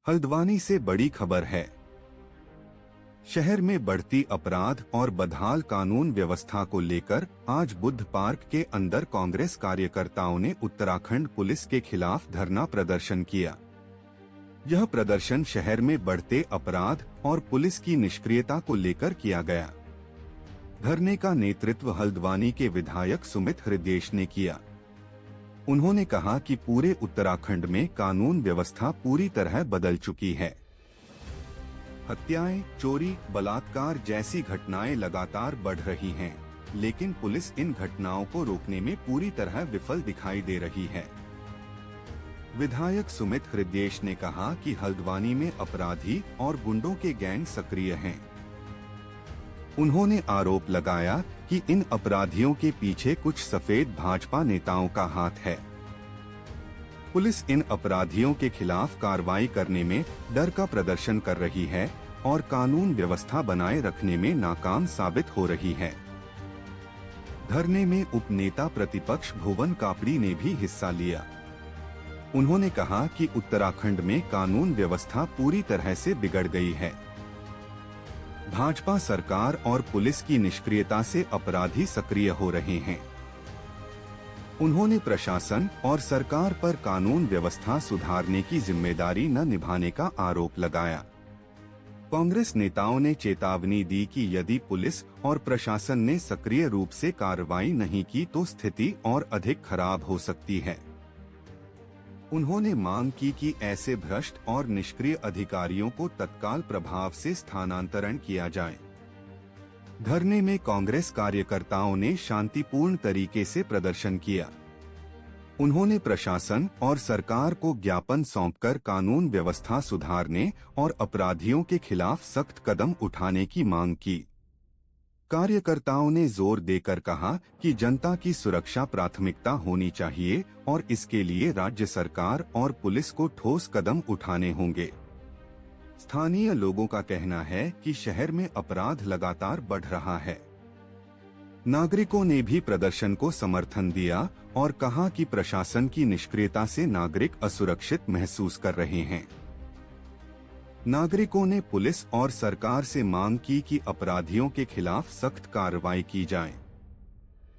हल्द्वानी से बड़ी खबर है। शहर में बढ़ती अपराध और बदहाल कानून व्यवस्था को लेकर आज बुद्ध पार्क के अंदर कांग्रेस कार्यकर्ताओं ने उत्तराखंड पुलिस के खिलाफ धरना प्रदर्शन किया। यह प्रदर्शन शहर में बढ़ते अपराध और पुलिस की निष्क्रियता को लेकर किया गया। धरने का नेतृत्व हल्द्वानी के विधायक सुमित हृदयेश ने किया। उन्होंने कहा कि पूरे उत्तराखंड में कानून व्यवस्था पूरी तरह बदल चुकी है। हत्याएं, चोरी, बलात्कार जैसी घटनाएं लगातार बढ़ रही हैं, लेकिन पुलिस इन घटनाओं को रोकने में पूरी तरह विफल दिखाई दे रही है। विधायक सुमित हृदयेश ने कहा कि हल्द्वानी में अपराधी और गुंडों के गैंग सक्रिय हैं। उन्होंने आरोप लगाया कि इन अपराधियों के पीछे कुछ सफेद भाजपा नेताओं का हाथ है। पुलिस इन अपराधियों के खिलाफ कार्रवाई करने में डर का प्रदर्शन कर रही है और कानून व्यवस्था बनाए रखने में नाकाम साबित हो रही है। धरने में उपनेता प्रतिपक्ष भुवन कापड़ी ने भी हिस्सा लिया। उन्होंने कहा कि उत्तराखंड में कानून व्यवस्था पूरी तरह से बिगड़ गई है। भाजपा सरकार और पुलिस की निष्क्रियता से अपराधी सक्रिय हो रहे हैं। उन्होंने प्रशासन और सरकार पर कानून व्यवस्था सुधारने की जिम्मेदारी न निभाने का आरोप लगाया। कांग्रेस नेताओं ने चेतावनी दी कि यदि पुलिस और प्रशासन ने सक्रिय रूप से कार्रवाई नहीं की तो स्थिति और अधिक खराब हो सकती है। उन्होंने मांग की कि ऐसे भ्रष्ट और निष्क्रिय अधिकारियों को तत्काल प्रभाव से स्थानांतरण किया जाए। धरने में कांग्रेस कार्यकर्ताओं ने शांतिपूर्ण तरीके से प्रदर्शन किया। उन्होंने प्रशासन और सरकार को ज्ञापन सौंपकर कानून व्यवस्था सुधारने और अपराधियों के खिलाफ सख्त कदम उठाने की मांग की। कार्यकर्ताओं ने जोर देकर कहा कि जनता की सुरक्षा प्राथमिकता होनी चाहिए और इसके लिए राज्य सरकार और पुलिस को ठोस कदम उठाने होंगे। स्थानीय लोगों का कहना है कि शहर में अपराध लगातार बढ़ रहा है। नागरिकों ने भी प्रदर्शन को समर्थन दिया और कहा कि प्रशासन की निष्क्रियता से नागरिक असुरक्षित महसूस कर रहे हैं। नागरिकों ने पुलिस और सरकार से मांग की कि अपराधियों के खिलाफ सख्त कार्रवाई की जाए।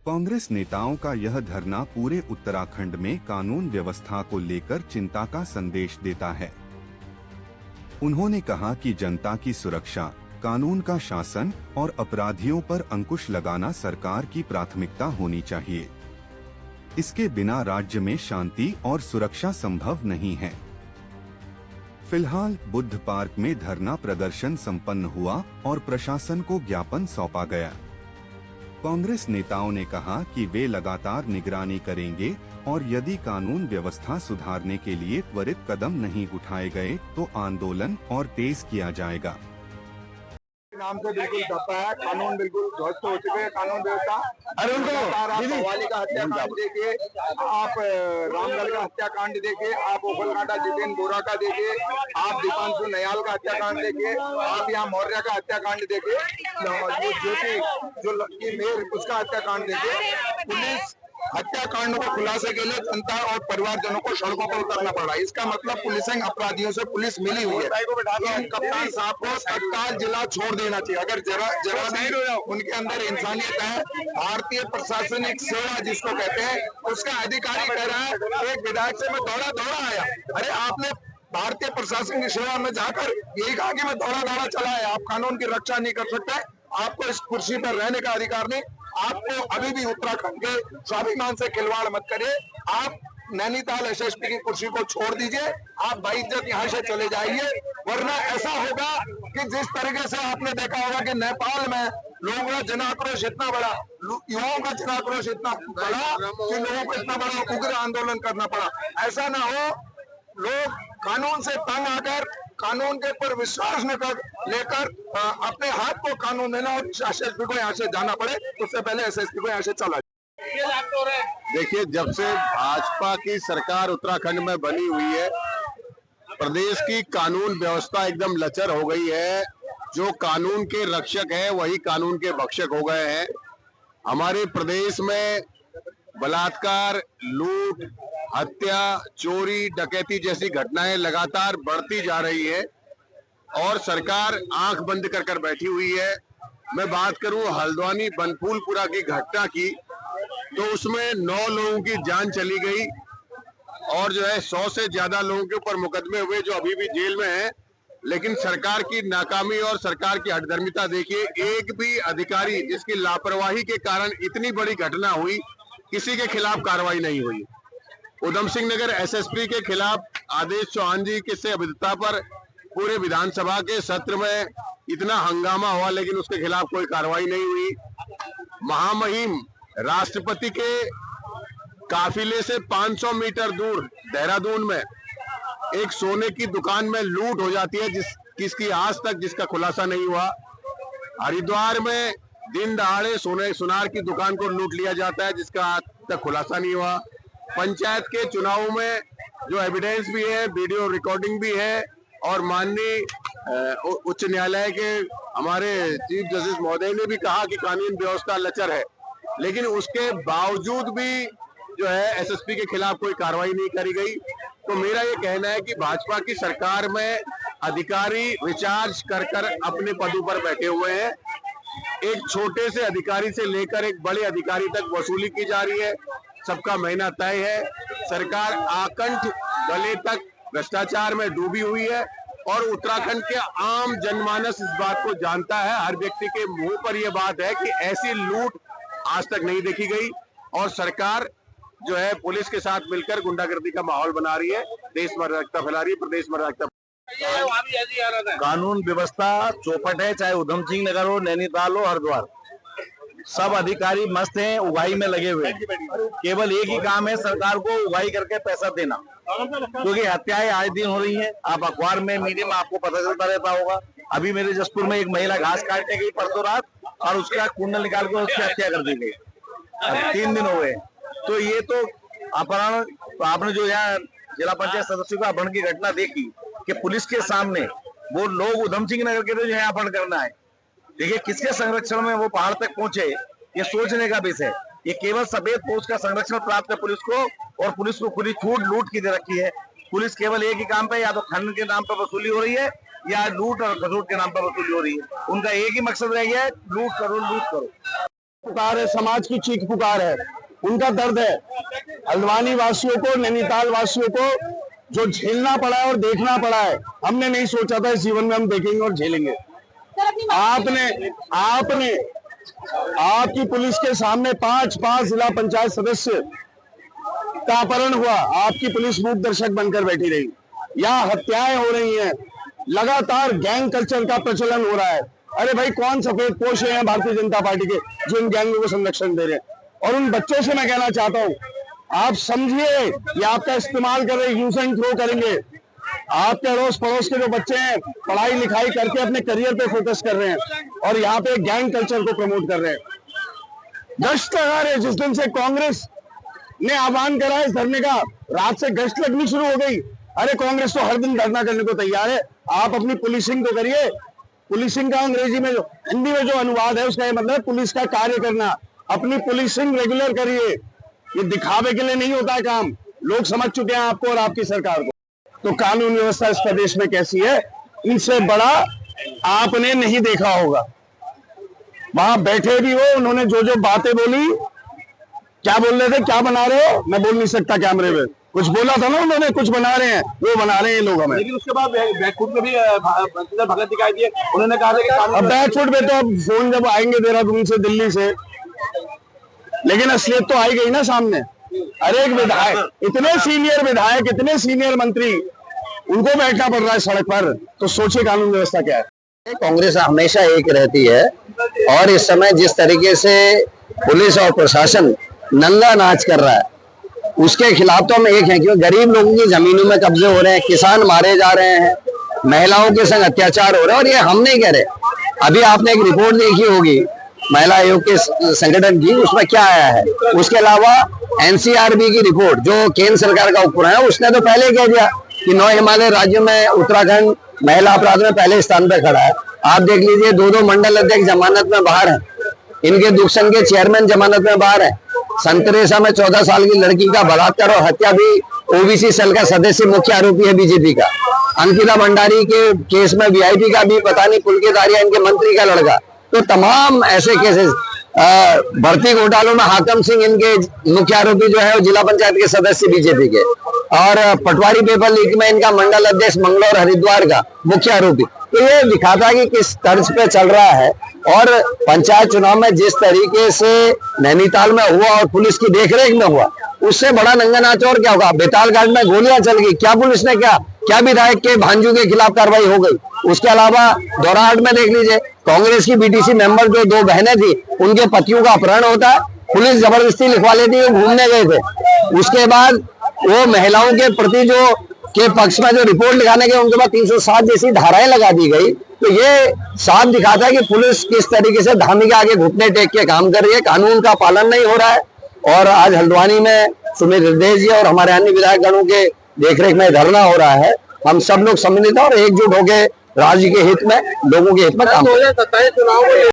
कांग्रेस नेताओं का यह धरना पूरे उत्तराखंड में कानून व्यवस्था को लेकर चिंता का संदेश देता है। उन्होंने कहा कि जनता की सुरक्षा, कानून का शासन और अपराधियों पर अंकुश लगाना सरकार की प्राथमिकता होनी चाहिए। इसके बिना राज्य में शांति और सुरक्षा संभव नहीं है। फिलहाल बुद्ध पार्क में धरना प्रदर्शन संपन्न हुआ और प्रशासन को ज्ञापन सौंपा गया। कांग्रेस नेताओं ने कहा कि वे लगातार निगरानी करेंगे और यदि कानून व्यवस्था सुधारने के लिए त्वरित कदम नहीं उठाए गए तो आंदोलन और तेज किया जाएगा। नाम से बिल्कुल दबा है, कानून बिल्कुल ध्वस्त हो चुके हैं। कानून व्यवस्था आप कव्वाली का हत्याकांड देखिए, आप रामगढ़ का हत्याकांड देखिए, आप ओखलकांडा जितेंद्र बोरा का देखिए, आप दीपांशु नयाल का हत्याकांड देखिए, आप यहाँ मौर्य का हत्याकांड देखिए, ज्योति जो लड़की मेयर उसका हत्याकांड देखिए। पुलिस हत्याकांडों के खुलासे के लिए जनता और परिवारजनों को सड़कों पर उतरना पड़ा। इसका मतलब पुलिसिंग अपराधियों से पुलिस मिली हुई है। तो कप्तान साहब को तत्काल जिला छोड़ देना चाहिए। अगर जरा भी उनके अंदर इंसानियत है, भारतीय प्रशासनिक सेवा जिसको कहते हैं, उसका अधिकारी कह रहा है एक विधायक से मैं दौड़ा आया। अरे आपने भारतीय प्रशासन की सेवा में जाकर यही कहा कि मैं दौड़ा चला है। आप कानून की रक्षा नहीं कर सकते, आपको इस कुर्सी पर रहने का अधिकार नहीं। आपको अभी भी उत्तराखंड के स्वाभिमान से खिलवाड़ मत करिए। आप नैनीताल एसएसपी की कुर्सी को छोड़ दीजिए, आप बाइज्जत यहाँ से चले जाइए, वरना ऐसा होगा कि जिस तरीके से आपने देखा होगा कि नेपाल में लोगों का जन आक्रोश इतना बड़ा, युवाओं का जन आक्रोश इतना बड़ा कि लोगों को इतना बड़ा उग्र आंदोलन करना पड़ा। ऐसा ना हो लोग कानून से तंग आकर कानून के ऊपर विश्वास न कर लेकर अपने हाथ को कानून देना और एसएसपी को यहाँ से जाना पड़े, उससे पहले एसएसपी को यहाँ से चला जाए। देखिए, जब से भाजपा की सरकार उत्तराखंड में बनी हुई है, प्रदेश की कानून व्यवस्था एकदम लचर हो गई है। जो कानून के रक्षक है वही कानून के भक्षक हो गए हैं। हमारे प्रदेश में बलात्कार, लूट, हत्या, चोरी, डकैती जैसी घटनाएं लगातार बढ़ती जा रही है और सरकार आंख बंद कर कर बैठी हुई है। मैं बात करूं हल्द्वानी बनफूलपुरा की घटना की, तो उसमें 9 लोगों की जान चली गई और जो है 100 से ज्यादा लोगों के ऊपर मुकदमे हुए जो अभी भी जेल में हैं। लेकिन सरकार की नाकामी और सरकार की हठधर्मिता देखिए, एक भी अधिकारी जिसकी लापरवाही के कारण इतनी बड़ी घटना हुई, किसी के खिलाफ कार्रवाई नहीं हुई। उधम सिंह नगर एसएसपी के खिलाफ आदेश चौहान जी के से अविधता पर पूरे विधानसभा के सत्र में इतना हंगामा हुआ, लेकिन उसके खिलाफ कोई कार्रवाई नहीं हुई। महामहिम राष्ट्रपति के काफिले से 500 मीटर दूर देहरादून में एक सोने की दुकान में लूट हो जाती है, किसकी आज तक जिसका खुलासा नहीं हुआ। हरिद्वार में दिन दहाड़े सुनार की दुकान को लूट लिया जाता है, जिसका आज तक खुलासा नहीं हुआ। पंचायत के चुनाव में जो एविडेंस भी है, वीडियो रिकॉर्डिंग भी है और माननीय उच्च न्यायालय के हमारे चीफ जस्टिस महोदय ने भी कहा कि कानून व्यवस्था लचर है, लेकिन उसके बावजूद भी जो है एसएसपी के खिलाफ कोई कार्रवाई नहीं करी गई। तो मेरा ये कहना है कि भाजपा की सरकार में अधिकारी रिचार्ज कर कर अपने पदों पर बैठे हुए हैं। एक छोटे से अधिकारी से लेकर एक बड़े अधिकारी तक वसूली की जा रही है, सबका महीना तय है। सरकार आकंठ गले तक भ्रष्टाचार में डूबी हुई है और उत्तराखंड के आम जनमानस इस बात को जानता है। हर व्यक्ति के मुंह पर यह बात है कि ऐसी लूट आज तक नहीं देखी गई और सरकार जो है पुलिस के साथ मिलकर गुंडागर्दी का माहौल बना रही है, देश में अराजकता फैला रही है, प्रदेश में अराजकता। कानून व्यवस्था चौपट है, चाहे उधम सिंह नगर हो, नैनीताल हो, हरिद्वार, सब अधिकारी मस्त हैं, उगाई में लगे हुए हैं। केवल एक ही काम है सरकार को, उगाई करके पैसा देना, क्योंकि हत्याएं आए दिन हो रही हैं। आप अखबार में, मीडिया में आपको पता चलता रहता होगा। अभी मेरे जसपुर में एक महिला घास काटने गई परसों रात और उसका कुंडल निकाल कर उसकी हत्या कर दी गई। 3 दिन हो गए। तो ये तो अपहरण, आपने जो यहाँ जिला पंचायत सदस्यों का अपहरण की घटना देखी कि पुलिस के सामने वो लोग उधम सिंह नगर के थे जो यहाँ अपहरण करना है। देखिए किसके संरक्षण में वो पहाड़ तक पहुंचे, ये सोचने का विषय है। ये केवल सफेद पोस्ट का संरक्षण प्राप्त है पुलिस को, और पुलिस को खुली छूट लूट की दे रखी है। पुलिस केवल एक ही काम पे, या तो खनन के नाम पर वसूली हो रही है या लूट और खसोट के नाम पर वसूली हो रही है। उनका एक ही मकसद रह गया है, लूट करो, लूट करो। पुकार है, समाज की चीख पुकार है, उनका दर्द है। हल्द्वानी वासियों को, नैनीताल वासियों को जो झेलना पड़ा है और देखना पड़ा है, हमने नहीं सोचा था इस जीवन में हम देखेंगे और झेलेंगे। आपकी पुलिस के सामने 5 जिला पंचायत सदस्य का अपहरण हुआ, आपकी पुलिस मूक दर्शक बनकर बैठी रही। यहाँ हत्याएं हो रही हैं, लगातार गैंग कल्चर का प्रचलन हो रहा है। अरे भाई, कौन सफेद पोश हैं भारतीय जनता पार्टी के जो इन गैंगों को संरक्षण दे रहे हैं? और उन बच्चों से मैं कहना चाहता हूँ, आप समझिए ये आपका इस्तेमाल कर रहे, यूज एंड थ्रो करेंगे। आपके अड़ोस पड़ोस के जो बच्चे हैं पढ़ाई लिखाई करके अपने करियर पे फोकस कर रहे हैं और यहाँ पे गैंग कल्चर को प्रमोट कर रहे हैं। गश्त लगा रहे, जिस दिन से कांग्रेस ने आह्वान करा इस धरने का, रात से गश्त लगनी शुरू हो गई। अरे कांग्रेस तो हर दिन धरना करने को तैयार है, आप अपनी पुलिसिंग तो करिए। पुलिसिंग का अंग्रेजी में जो, हिंदी में जो अनुवाद है उसका ये मतलब पुलिस का कार्य करना। अपनी पुलिसिंग रेगुलर करिए, ये दिखावे के लिए नहीं होता है काम। लोग समझ चुके हैं आपको और आपकी सरकार को। तो कानून व्यवस्था इस प्रदेश में कैसी है, इनसे बड़ा आपने नहीं देखा होगा। वहां बैठे भी हो, उन्होंने जो जो बातें बोली, क्या बोल रहे थे, क्या बना रहे हो, मैं बोल नहीं सकता कैमरे में। कुछ बोला था ना उन्होंने, कुछ बना रहे हैं, वो बना रहे हैं लोग हमें। लेकिन उसके बाद बैकफुट में भी भगत दिखाई दिए, उन्होंने कहा कि अब बैकफुट में तो अब फोन जब आएंगे देहरादून से, दिल्ली से, लेकिन असलियत तो आई गई ना सामने। अरे एक विधायक, इतने सीनियर विधायक, इतने सीनियर मंत्री, उनको बैठना पड़ रहा है सड़क पर, तो सोचिए कानून व्यवस्था क्या है। कांग्रेस हमेशा एक रहती है और इस समय जिस तरीके से पुलिस और प्रशासन नंगा नाच कर रहा है, उसके खिलाफ तो हम एक हैं। क्योंकि गरीब लोगों की जमीनों में कब्जे हो रहे हैं, किसान मारे जा रहे हैं, महिलाओं के संग अत्याचार हो रहा है। और ये हम नहीं कह रहे, अभी आपने एक रिपोर्ट देखी होगी महिला आयोग के संगठन की, उसमें क्या आया है। उसके अलावा एनसीआरबी की रिपोर्ट जो केंद्र सरकार का उपक्रम है, उसने तो पहले कह दिया कि 9 हिमालय राज्यों में उत्तराखंड महिला अपराध में पहले स्थान पर खड़ा है। आप देख लीजिए, 2 मंडल अध्यक्ष जमानत में बाहर हैं, इनके दुख संघ के चेयरमैन जमानत में बाहर हैं। संतरेसा में 14 साल की लड़की का बलात्कार और हत्या भी ओबीसी सेल का सदस्य मुख्य आरोपी है बीजेपी का। अंकिता भंडारी के केस में वीआईपी का भी पता नहीं पुलकेदारिया इनके मंत्री का लड़का। तो तमाम ऐसे केसेस, भर्ती घोटालों में हाकम सिंह इनके मुख्य आरोपी जो है वो जिला पंचायत के सदस्य बीजेपी के, और पटवारी पेपर लीक में इनका मंडल अध्यक्ष मंगलौर हरिद्वार का मुख्य आरोपी। तो ये दिखाता है कि किस तर्ज पे चल रहा है। और पंचायत चुनाव में जिस तरीके से नैनीताल में हुआ और पुलिस की देखरेख में हुआ, उससे बड़ा नंगा नाच और क्या होगा। बेताल घाट में गोलियां चल गई, क्या पुलिस ने क्या विधायक के भांजू के खिलाफ कार्रवाई हो गई। उसके अलावा दोराहाट में देख लीजिए, कांग्रेस की बीटीसी मेंबर जो 2 बहनें थी, उनके पतियों का अपहरण होता है, पुलिस जबरदस्ती लिखवा लेती है, वो घूमने गए थे। उसके बाद वो महिलाओं के प्रति जो के पक्ष में जो रिपोर्ट लिखाने के उनके बाद 307 जैसी धाराएं लगा दी गई। तो ये साफ दिखाता है कि पुलिस किस तरीके से धामी के आगे घुटने टेक के काम कर रही है, कानून का पालन नहीं हो रहा है। और आज हल्द्वानी में सुमित हृदय जी और हमारे अन्य विधायकगणों के देखरेख में धरना हो रहा है। हम सब लोग सम्मिलित और एकजुट होकर राज्य के हित में, लोगों के हित में काम करें।